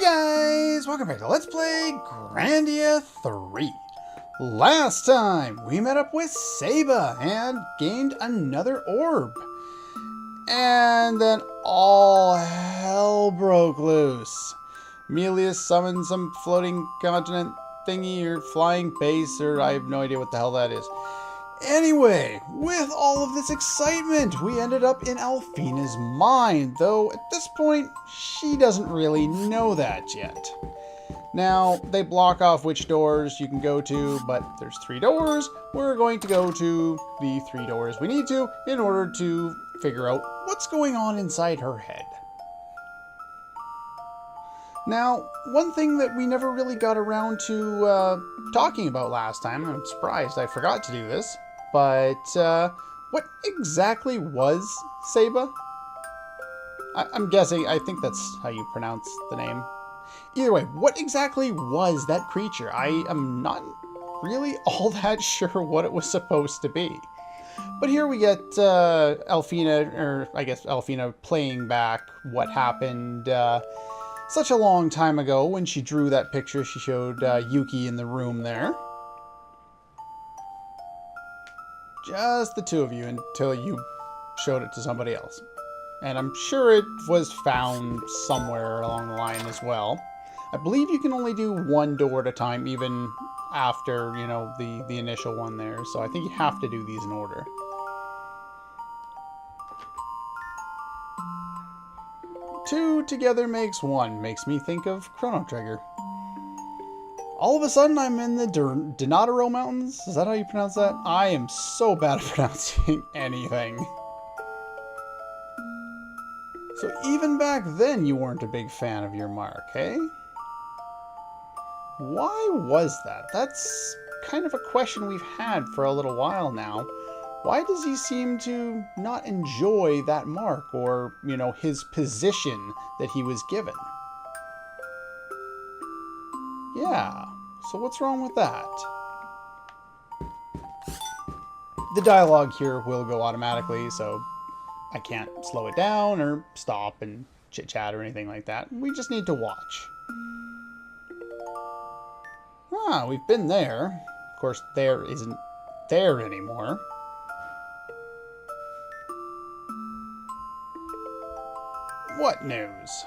Guys, welcome back to Let's Play Grandia 3. Last time, we met up with Saba and gained another orb. And then all hell broke loose. Melius summoned some floating continent thingy or flying base, or I have no idea what the hell that is. Anyway, with all of this excitement, we ended up in Alfina's mine, though at this point, she doesn't really know that yet. Now, they block off which doors you can go to, but there's 3 doors. We're going to go to the 3 doors we need to in order to figure out what's going on inside her head. Now, one thing that we never really got around to talking about last time, I'm surprised I forgot to do this, but what exactly was Saba? I'm guessing, I think that's how you pronounce the name. Either way, what exactly was that creature? I am not really all that sure what it was supposed to be. But here we get Alfina, or I guess Alfina, playing back what happened such a long time ago when she drew that picture she showed Yuki in the room there. Just the 2 of you until you showed it to somebody else. And I'm sure it was found somewhere along the line as well. I believe you can only do 1 door at a time, even after, you know, the initial one there. So I think you have to do these in order. Two together makes 1. Makes me think of Chrono Trigger. All of a sudden, I'm in the Donataro Mountains. Is that how you pronounce that? I am so bad at pronouncing anything. So even back then, you weren't a big fan of your mark, eh? Why was that? That's kind of a question we've had for a little while now. Why does he seem to not enjoy that mark, or, you know, his position that he was given? Yeah, so what's wrong with that? The dialogue here will go automatically, so I can't slow it down or stop and chit-chat or anything like that. We just need to watch. Ah, we've been there. Of course, there isn't there anymore. What news?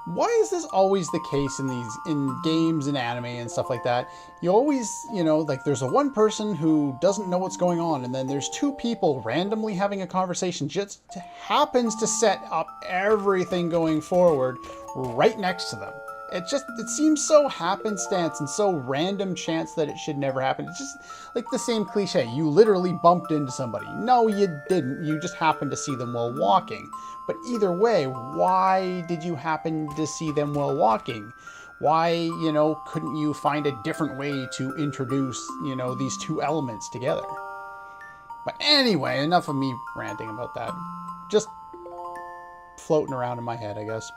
Why is this always the case in games and anime and stuff like that? You always, you know, like there's one person who doesn't know what's going on, and then there's 2 people randomly having a conversation just happens to set up everything going forward right next to them. It seems so happenstance and so random chance that it should never happen. It's just like the same cliche. You literally bumped into somebody. No, you didn't. You just happened to see them while walking. But either way, why did you happen to see them while walking? Why, you know, couldn't you find a different way to introduce, you know, these 2 elements together? But anyway, enough of me ranting about that. Just floating around in my head, I guess.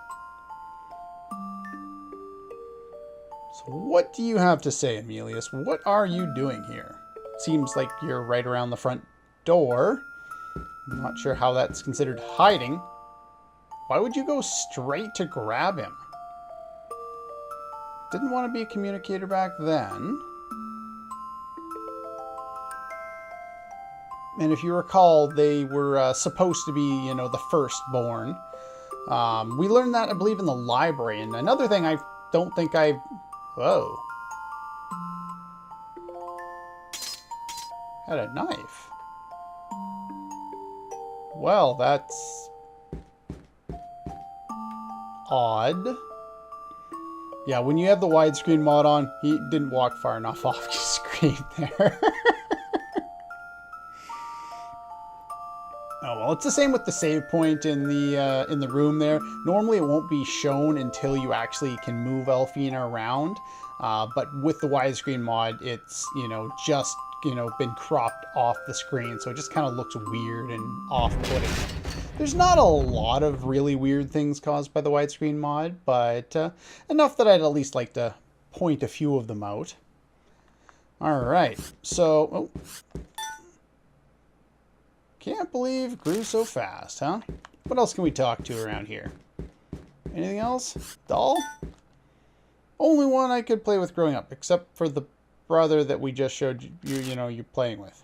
So what do you have to say, Emilius? What are you doing here? Seems like you're right around the front door. I'm not sure how that's considered hiding. Why would you go straight to grab him? Didn't want to be a communicator back then. And if you recall, they were supposed to be, you know, the firstborn. We learned that, I believe, in the library. And another thing I don't think I... Whoa. Had a knife. Well, that's odd. Yeah, when you have the widescreen mod on, he didn't walk far enough off the screen there. Oh well, it's the same with the save point in the room there. Normally it won't be shown until you actually can move Alfina around. But with the widescreen mod, it's, you know, just, you know, been cropped off the screen, so it just kind of looks weird and off-putting. There's not a lot of really weird things caused by the widescreen mod, but enough that I'd at least like to point a few of them out. Alright, so... Oh. Can't believe it grew so fast, huh? What else can we talk to around here? Anything else? Doll? Only one I could play with growing up, except for the brother that we just showed you're playing with.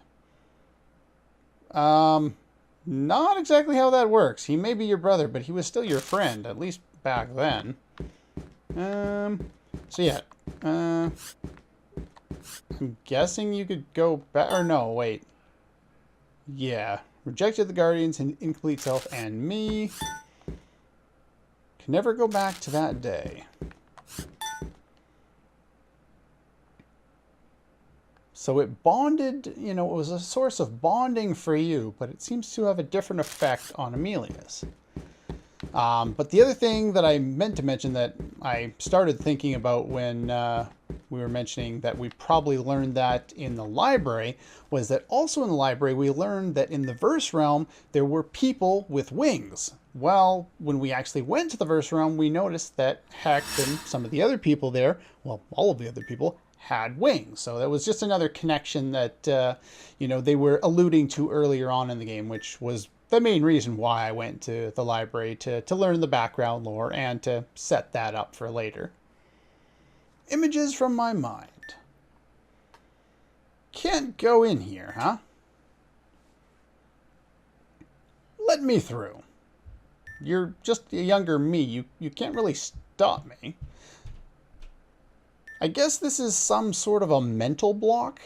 Not exactly how that works. He may be your brother, but he was still your friend, at least back then. So yeah. I'm guessing you could go back, or no, wait. Yeah. Rejected the Guardians in incomplete self and me. Can never go back to that day. So it bonded, it was a source of bonding for you, but it seems to have a different effect on Amelia's. But the other thing that I meant to mention that I started thinking about when we were mentioning that we probably learned that in the library was that also in the library we learned that in the verse realm there were people with wings. Well, when we actually went to the verse realm, we noticed that Heck and some of the other people there, well, all of the other people, had wings. So that was just another connection that, they were alluding to earlier on in the game, which was the main reason why I went to the library to learn the background lore and to set that up for later. Images from my mind. Can't go in here, huh? Let me through. You're just a younger me. You can't really stop me. I guess this is some sort of a mental block,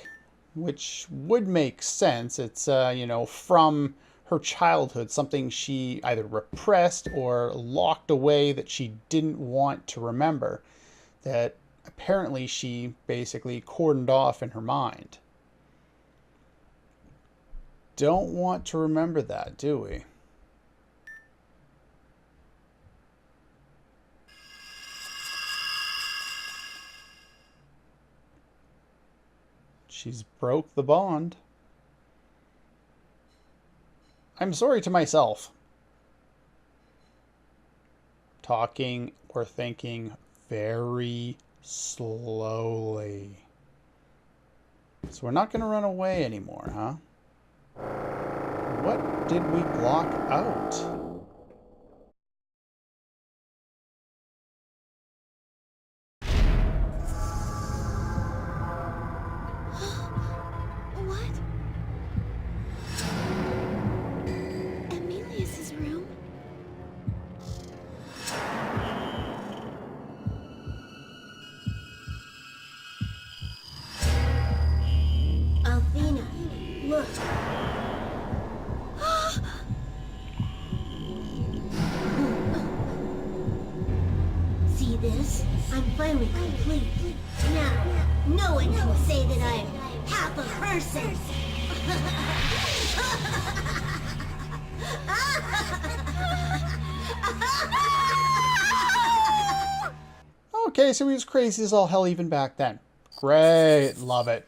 which would make sense. It's, from her childhood, something she either repressed or locked away that she didn't want to remember, that apparently she basically cordoned off in her mind. Don't want to remember that, do we? She's broke the bond. I'm sorry to myself. Talking or thinking very slowly. So we're not going to run away anymore, huh? What did we block out? Alfina, look. See this? I'm finally complete. Now, no one can say that I'm half a person. Okay, so he was crazy as all hell even back then. Great, love it.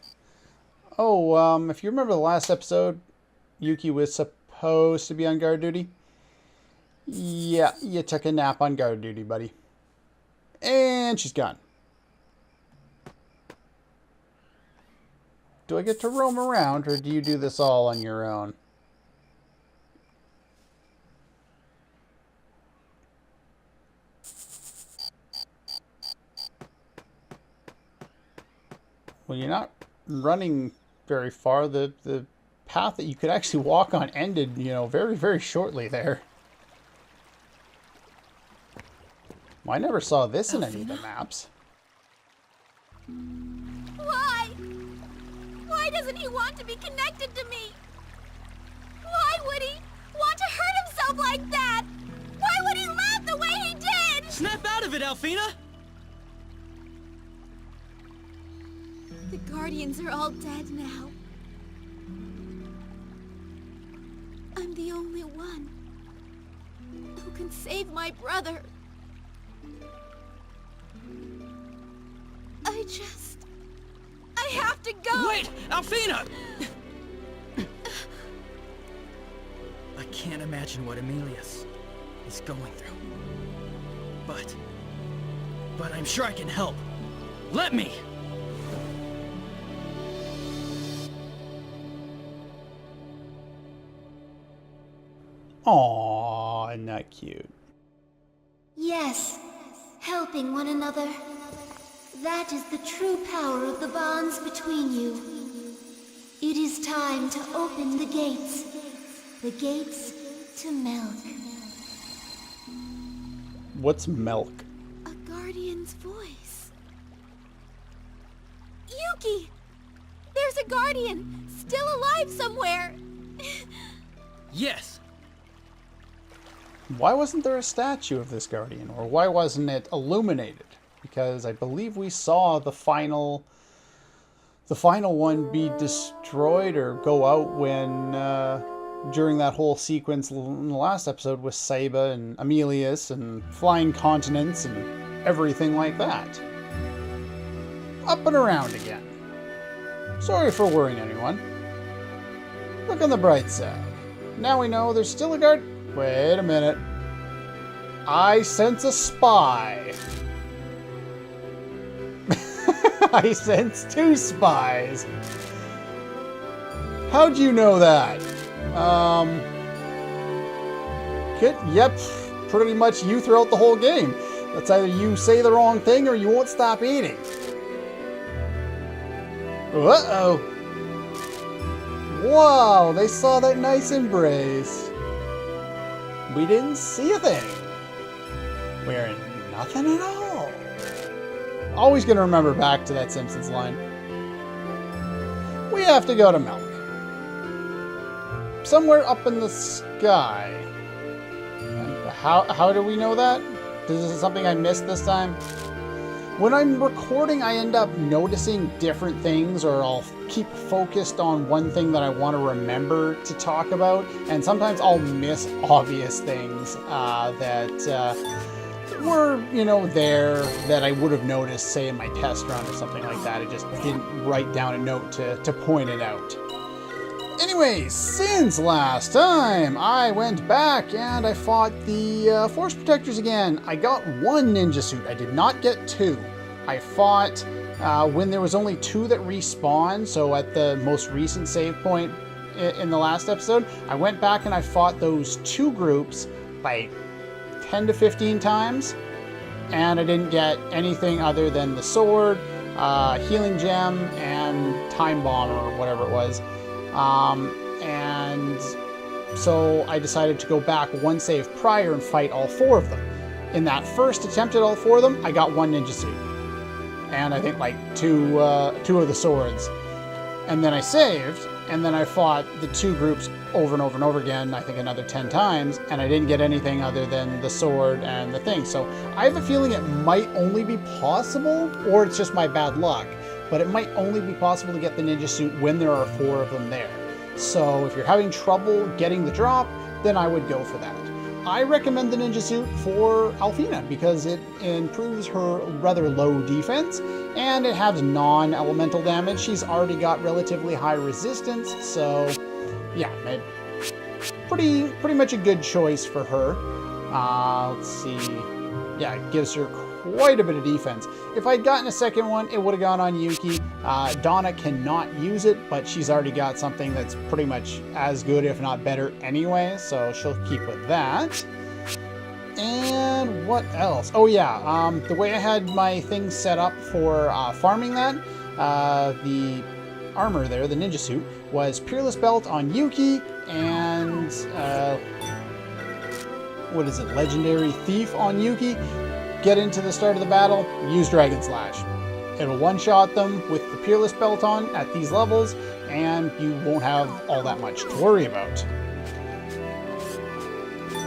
Oh, if you remember the last episode, Yuki was supposed to be on guard duty. Yeah, you took a nap on guard duty, buddy. And she's gone. Do I get to roam around, or do you do this all on your own? Well, you're not running very far. The path that you could actually walk on ended, very, very shortly there. Well, I never saw this in any of the maps. Why? Why doesn't he want to be connected to me? Why would he want to hurt himself like that? Why would he laugh the way he did? Snap out of it, Alfina! The Guardians are all dead now. I'm the only one who can save my brother. I have to go! Wait! Alfina! I can't imagine what Emilius is going through. But I'm sure I can help. Let me! Aww, isn't that cute? Yes, helping one another. That is the true power of the bonds between you. It is time to open the gates. The gates to milk. What's milk? A guardian's voice. Yuki! There's a guardian, still alive somewhere. Yes! Why wasn't there a statue of this guardian? Or why wasn't it illuminated? Because I believe we saw the final one be destroyed or go out when during that whole sequence in the last episode with Saiba and Amelius and flying continents and everything like that. Up and around again. Sorry for worrying anyone. Look on the bright side. Now we know there's still a guard. Wait a minute. I sense a spy. I sense 2 spies. How'd you know that? Yep, pretty much you throughout the whole game. That's either you say the wrong thing or you won't stop eating. Uh-oh. Wow, they saw that nice embrace. We didn't see a thing. We're nothing at all. Always gonna remember back to that Simpsons line. We have to go to Milk. Somewhere up in the sky. And how do we know that? Is this something I missed this time? When I'm recording, I end up noticing different things, or I'll keep focused on one thing that I want to remember to talk about, and sometimes I'll miss obvious things that were, there that I would have noticed, say, in my test run or something like that. I just didn't write down a note to point it out. Anyways, since last time, I went back and I fought the Force Protectors again. I got 1 ninja suit. I did not get 2. I fought when there was only 2 that respawned, so at the most recent save point in the last episode, I went back and I fought those 2 groups like 10 to 15 times, and I didn't get anything other than the sword, healing gem, and time bomb, or whatever it was. And so I decided to go back 1 save prior and fight all 4 of them. In that first attempt at all 4 of them, I got 1 ninja suit. And I think like 2 of the swords. And then I saved, and then I fought the 2 groups over and over and over again, I think another 10 times, and I didn't get anything other than the sword and the thing. So I have a feeling it might only be possible, or it's just my bad luck, but it might only be possible to get the ninja suit when there are 4 of them there. So if you're having trouble getting the drop, then I would go for that. I recommend the ninja suit for Alfina because it improves her rather low defense, and it has non-elemental damage. She's already got relatively high resistance, so yeah, pretty much a good choice for her. Let's see. Yeah, it gives her quite a bit of defense. If I'd gotten a second one, it would have gone on Yuki. Donna cannot use it, but she's already got something that's pretty much as good, if not better anyway, so she'll keep with that. And what else? Oh yeah, the way I had my thing set up for farming that, the armor there, the ninja suit, was Peerless Belt on Yuki, and what is it, Legendary Thief on Yuki. Get into the start of the battle, use Dragon Slash. It'll one-shot them with the Peerless Belt on at these levels, and you won't have all that much to worry about.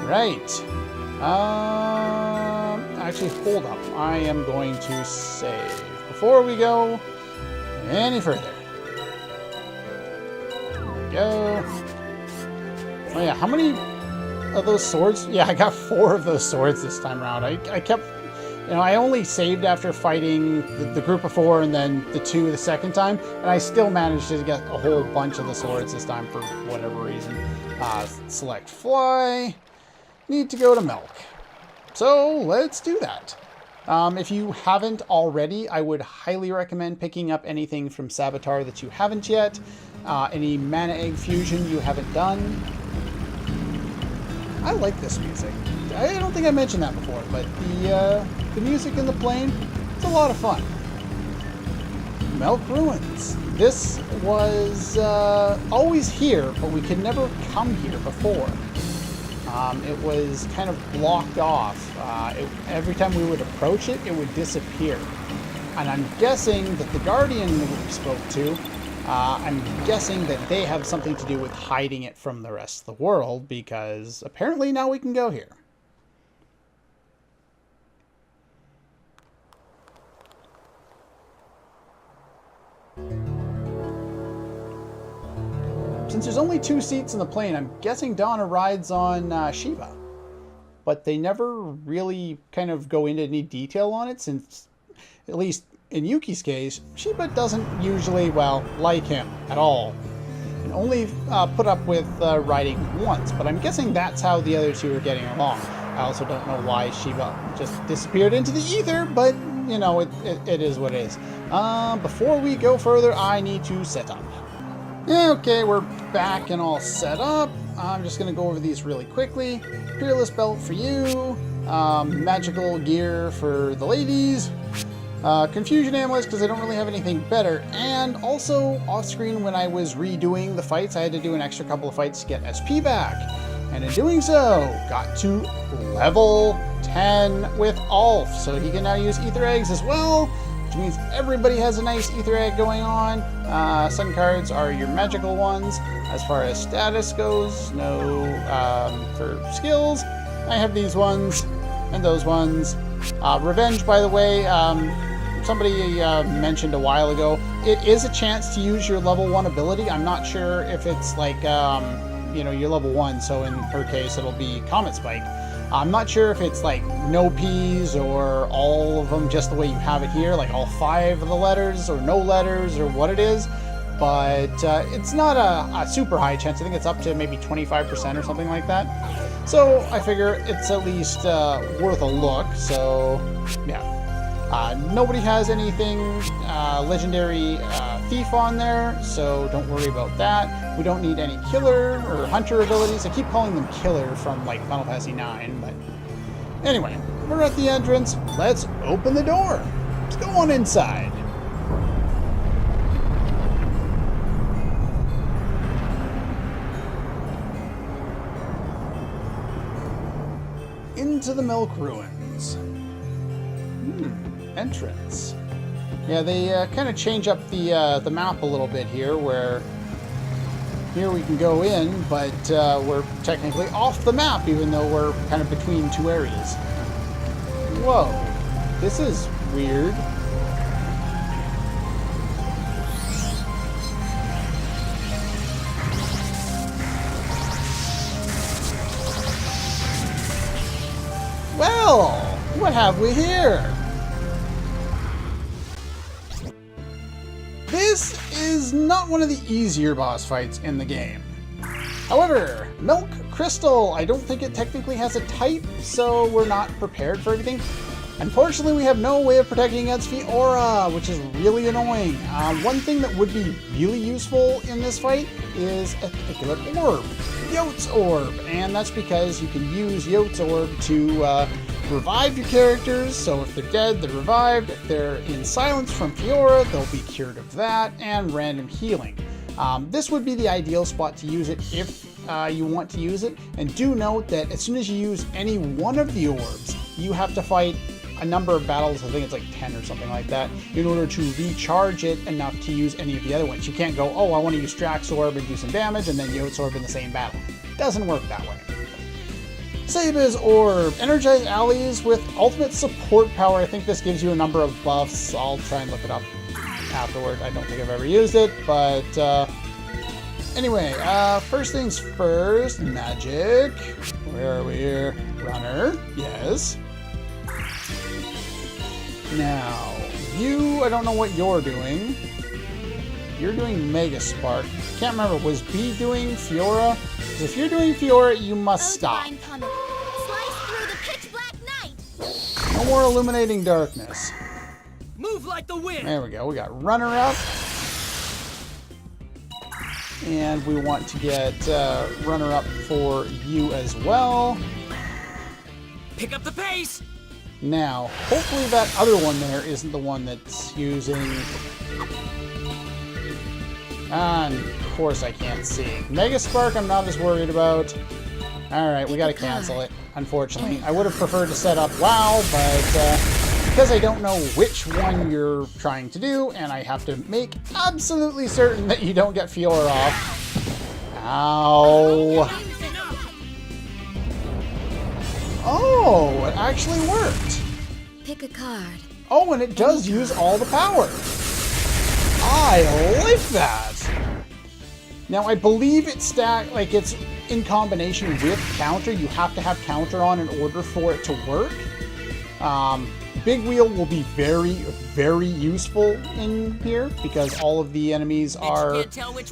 Right. Actually, hold up. I am going to save before we go any further. There we go. Oh yeah, how many of those swords? Yeah, I got 4 of those swords this time around. I kept... I only saved after fighting the group of 4 and then the 2 the second time, and I still managed to get a whole bunch of the swords this time for whatever reason. Select fly. Need to go to Milk. So let's do that. If you haven't already, I would highly recommend picking up anything from Saboteur that you haven't yet. Any Mana Egg Fusion you haven't done. I like this music. I don't think I mentioned that before, but the music in the plane, it's a lot of fun. Milk Ruins. This was always here, but we could never come here before. It was kind of blocked off. Every time we would approach it, it would disappear. And I'm guessing that the Guardian that we spoke to, I'm guessing that they have something to do with hiding it from the rest of the world, because apparently now we can go here. Since there's only 2 seats in the plane, I'm guessing Donna rides on Shiva. But they never really kind of go into any detail on it, since, at least in Yuki's case, Shiva doesn't usually, well, like him at all. And only put up with riding once, but I'm guessing that's how the other 2 are getting along. I also don't know why Shiva just disappeared into the ether, but, you know, it is what it is. Before we go further, I need to set up. Okay, we're back and all set up. I'm just going to go over these really quickly. Peerless belt for you. Magical gear for the ladies. Confusion amulets because I don't really have anything better. And also, off-screen when I was redoing the fights, I had to do an extra couple of fights to get SP back. And in doing so, got to level 10 with Alf. So he can now use Ether Eggs as well, which means everybody has a nice Ether Egg going on. Sun cards are your magical ones. As far as status goes, no for skills. I have these ones and those ones. Revenge, by the way, somebody mentioned a while ago, it is a chance to use your level 1 ability. I'm not sure if it's like, you know, you're level 1, so in her case it'll be Comet Spike. I'm not sure if it's like no P's or all of them just the way you have it here, like all 5 of the letters or no letters or what it is, but it's not a super high chance. I think it's up to maybe 25% or something like that. So I figure it's at least worth a look, so yeah. Nobody has anything legendary thief on there, so don't worry about that. We don't need any killer or hunter abilities. I keep calling them killer from like Final Fantasy 9, but anyway, we're at the entrance. Let's open the door. Let's go on inside. Into the Milk Ruins. Entrance. Yeah, they kind of change up the map a little bit here, where here we can go in, but we're technically off the map, even though we're kind of between 2 areas. Whoa, this is weird. Well, what have we here? This is not one of the easier boss fights in the game. However, Milk Crystal, I don't think it technically has a type, so we're not prepared for anything. Unfortunately, we have no way of protecting against Fiora, which is really annoying. One thing that would be really useful in this fight is a particular orb, Yote's Orb, and that's because you can use Yote's Orb to revive your characters, so if they're dead, they're revived. If they're in silence from Fiora, they'll be cured of that, and random healing. This would be the ideal spot to use it if you want to use it, and do note that as soon as you use any one of the orbs, you have to fight a number of battles, I think it's like 10 or something like that, in order to recharge it enough to use any of the other ones. You can't go, oh, I want to use Strax Orb and do some damage, and then Yote's Orb in the same battle. Doesn't work that way. Saba's Orb. Energize allies with ultimate support power. I think this gives you a number of buffs. I'll try and look it up afterward. I don't think I've ever used it, but anyway, first things first, magic. Where are we here? Runner. Yes. Now, you, I don't know what you're doing. You're doing Mega Spark. Can't remember, was B doing Fiora? Because if you're doing Fiora, you must stop. Slice through the pitch black night. No more illuminating darkness. Move like the wind. There we go. We got Runner up. And we want to get runner-up for you as well. Pick up the pace! Now, hopefully that other one there isn't the one that's using... And of course I can't see. Mega Spark I'm not as worried about. Alright, we gotta cancel it, unfortunately. I would have preferred to set up WoW, but because I don't know which one you're trying to do, and I have to make absolutely certain that you don't get Fiora off. Ow. Oh, it actually worked. Pick a card. Oh, and it does use all the power. I like that. Now, I believe it's it's in combination with counter. You have to have counter on in order for it to work. Big Wheel will be very, very useful in here because all of the enemies are,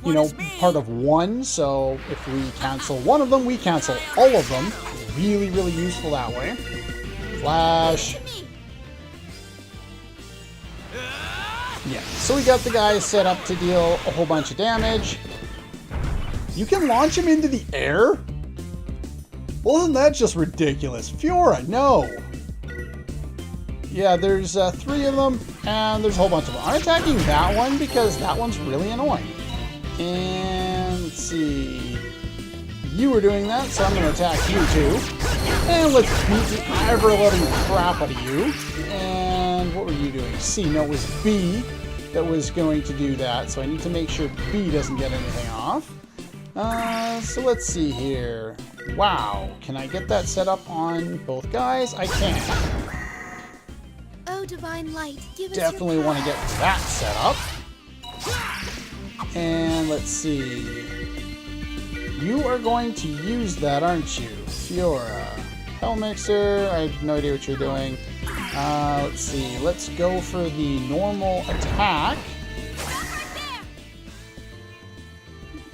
you know, part of one. So if we cancel one of them, we cancel all of them. Really, really useful that way. Flash. Yeah, so we got the guy set up to deal a whole bunch of damage. You can launch him into the air? Well, isn't that just ridiculous? Fiora, no! Yeah, there's 3 of them, and there's a whole bunch of them. I'm attacking that one because that one's really annoying. And let's see... You were doing that, so I'm going to attack you too. And let's beat the ever-loving crap out of you. And what were you doing? C. No, it was B that was going to do that, so I need to make sure B doesn't get anything off. So let's see here. Wow, can I get that set up on both guys? I can. Oh, divine light, give us Definitely want to get that set up. And let's see. You are going to use that, aren't you? Fiora. Hell Mixer, I have no idea what you're doing. Let's see. Let's go for the normal attack.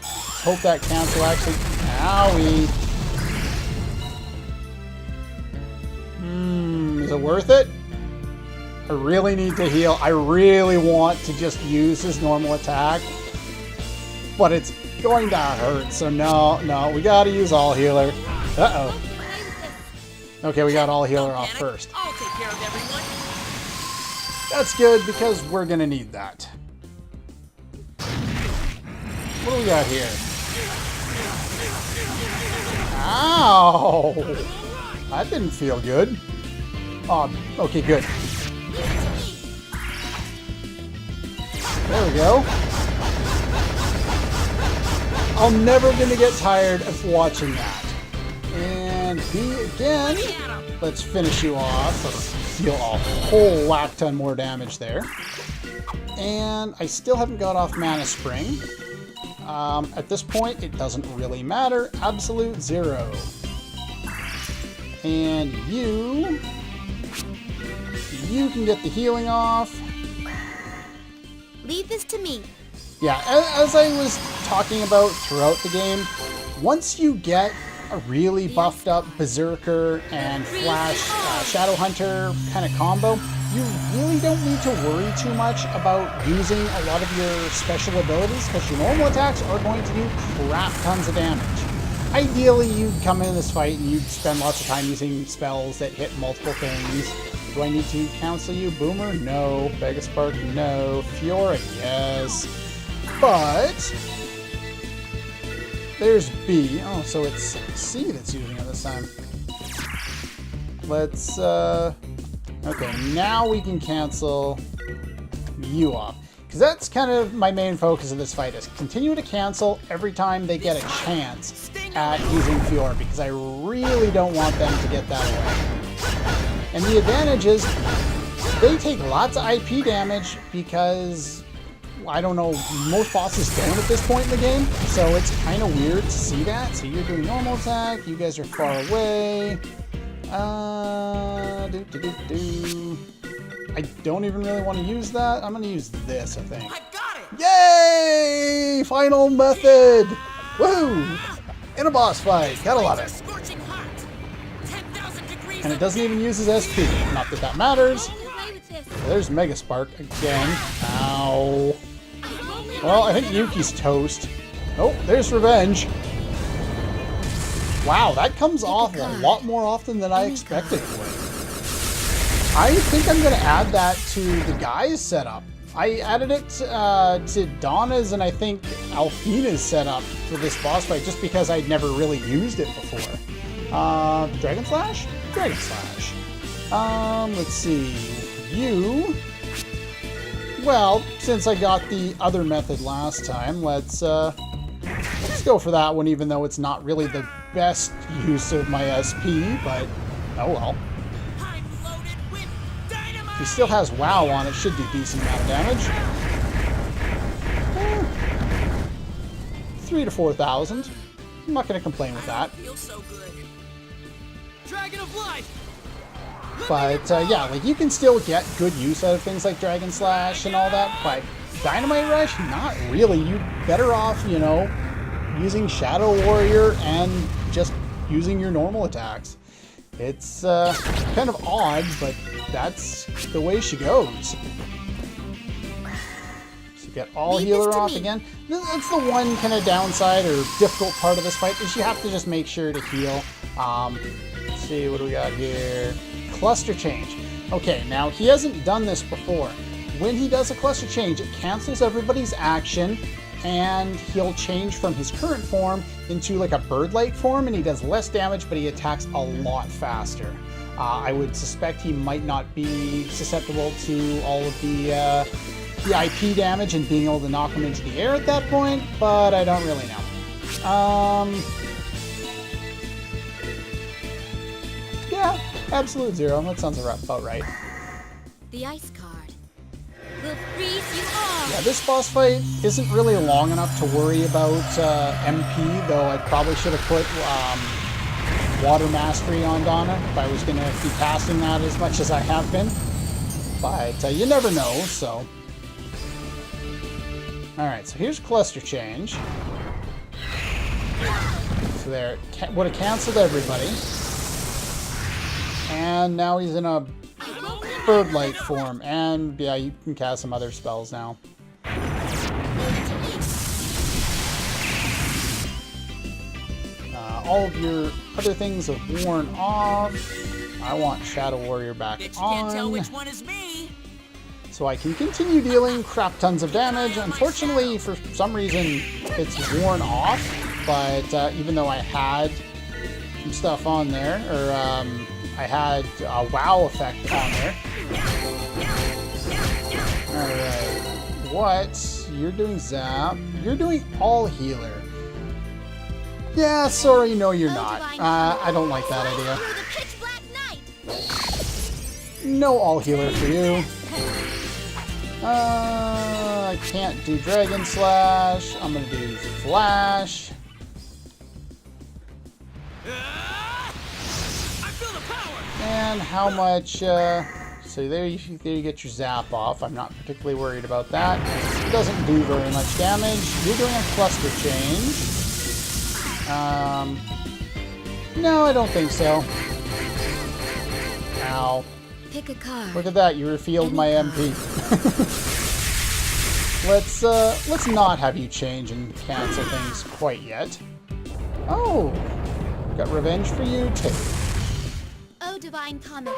Let's hope that cancel actually... Owie. Is it worth it? I really need to heal. I really want to just use his normal attack. But it's going to hurt, so no, we gotta use all healer. Uh-oh. Okay, we got all healer off first. I'll take care of everyone. That's good, because we're gonna need that. What do we got here? Ow! That didn't feel good. Oh, okay, good. There we go. I'm never gonna get tired of watching that. And B again. Let's finish you off. Let's deal a whole whack ton more damage there. And I still haven't got off Mana Spring. At this point, it doesn't really matter. Absolute 0. And you can get the healing off. Leave this to me. Yeah, as I was talking about throughout the game, once you get a really buffed up Berserker and Flash Shadow Hunter kind of combo, you really don't need to worry too much about using a lot of your special abilities because your normal attacks are going to do crap tons of damage. Ideally, you'd come in this fight and you'd spend lots of time using spells that hit multiple things. Do I need to cancel you? Boomer? No. Megaspark? No. Fiora? Yes. But there's B. Oh, so it's C that's using it this time. Let's, okay, now we can cancel you off. Because that's kind of my main focus of this fight, is continue to cancel every time they get a chance at using Fiora, because I really don't want them to get that away. And the advantage is, they take lots of IP damage because, I don't know, most bosses don't at this point in the game, so it's kind of weird to see that. So you're doing normal attack, you guys are far away. I don't even really want to use that. I'm going to use this, I think. I got it! Yay! Final method! Woohoo! In a boss fight. Gotta love it. Scorching hot. 10,000 degrees. And it doesn't even use his SP. Not that that matters. Play with this. There's Megaspark again. Ow. Well, I think Yuki's toast. Oh, there's revenge. Wow, that comes off a lot more often than I expected it would. I think I'm going to add that to the guys setup. I added it to Donna's and I think Alfina's setup for this boss fight just because I'd never really used it before. Dragon Slash? Dragon Slash. Let's see. You... Well, since I got the other method last time, let's go for that one, even though it's not really the best use of my SP, but oh well. If he still has WoW on, it should do a decent amount of damage. 3,000 to 4,000. I'm not going to complain with that. Feels so good. Dragon of Life. But yeah, like you can still get good use out of things like Dragon Slash and all that, but Dynamite Rush, not really. You're better off, you know, using Shadow Warrior and just using your normal attacks. It's kind of odd, but that's the way she goes. So you get all healer off again. That's the one kind of downside or difficult part of this fight is you have to just make sure to heal. Let's see, what do we got here? Cluster change. Okay, now he hasn't done this before. When he does a cluster change, it cancels everybody's action and he'll change from his current form into like a bird-like form and he does less damage, but he attacks a lot faster. I would suspect he might not be susceptible to all of the IP damage and being able to knock him into the air at that point, but I don't really know. Yeah, Absolute Zero. That sounds about right. The ice card will freeze you all. Yeah, this boss fight isn't really long enough to worry about MP, though I probably should have put Water Mastery on Donna if I was going to be casting that as much as I have been. But you never know, so... Alright, so here's Cluster Change. So there, would have cancelled everybody. And now he's in a bird-like form, and yeah, you can cast some other spells now. All of your other things have worn off. I want Shadow Warrior back on. Can't tell which one is me. So I can continue dealing crap tons of damage. Unfortunately, for some reason, it's worn off. But even though I had some stuff on there, or I had a WoW effect on there. Alright. What? You're doing Zap. You're doing All Healer. Yeah, sorry, no you're not. I don't like that idea. No All Healer for you. I can't do Dragon Slash. I'm gonna do Flash. And how much, so there you get your Zap off. I'm not particularly worried about that. It doesn't do very much damage. You're doing a Cluster Change. No, I don't think so. Ow. Pick a card. Look at that, you refilled my MP. Let's not have you change and cancel things quite yet. Oh, got revenge for you too. Oh, Divine Comet,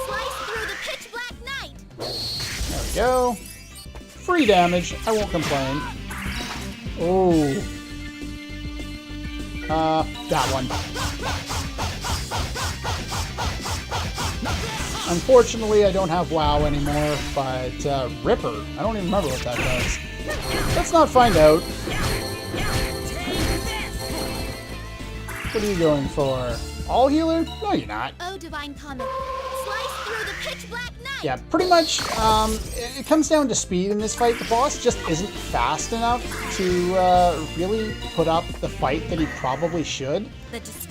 slice through the pitch black night. There we go. Free damage, I won't complain. Oh. That one. Unfortunately, I don't have WoW anymore, but Ripper, I don't even remember what that does. Let's not find out. What are you going for? All Healer? No, you're not. Oh, Divine Comet, slice through the pitch black night. Yeah, pretty much, it comes down to speed in this fight. The boss just isn't fast enough to really put up the fight that he probably should.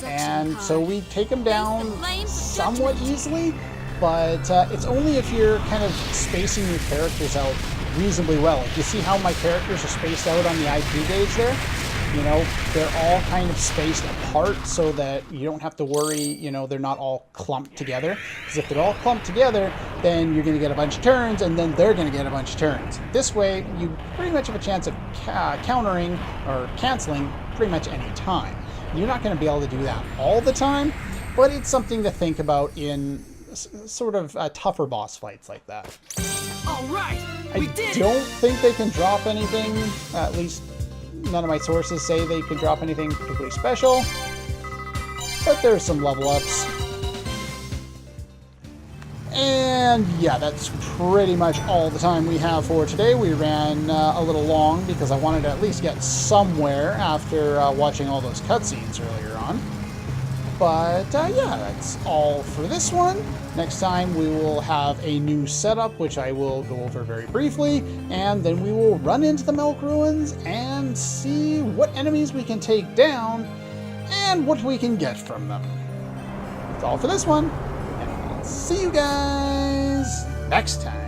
And so we take him down somewhat easily, but it's only if you're kind of spacing your characters out reasonably well. Like, you see how my characters are spaced out on the IP gauge there? You know, they're all kind of spaced apart so that you don't have to worry, you know, they're not all clumped together. Because if they're all clumped together, then you're going to get a bunch of turns, and then they're going to get a bunch of turns. This way, you pretty much have a chance of countering or canceling pretty much any time. You're not going to be able to do that all the time, but it's something to think about in sort of tougher boss fights like that. All right, I we did don't think they can drop anything, at least none of my sources say they can drop anything particularly special, but there's some level ups. And yeah, that's pretty much all the time we have for today. We ran a little long because I wanted to at least get somewhere after watching all those cutscenes earlier on. But yeah, that's all for this one. Next time we will have a new setup, which I will go over very briefly, and then we will run into the Milk Ruins and see what enemies we can take down and what we can get from them. That's all for this one, and I'll see you guys next time.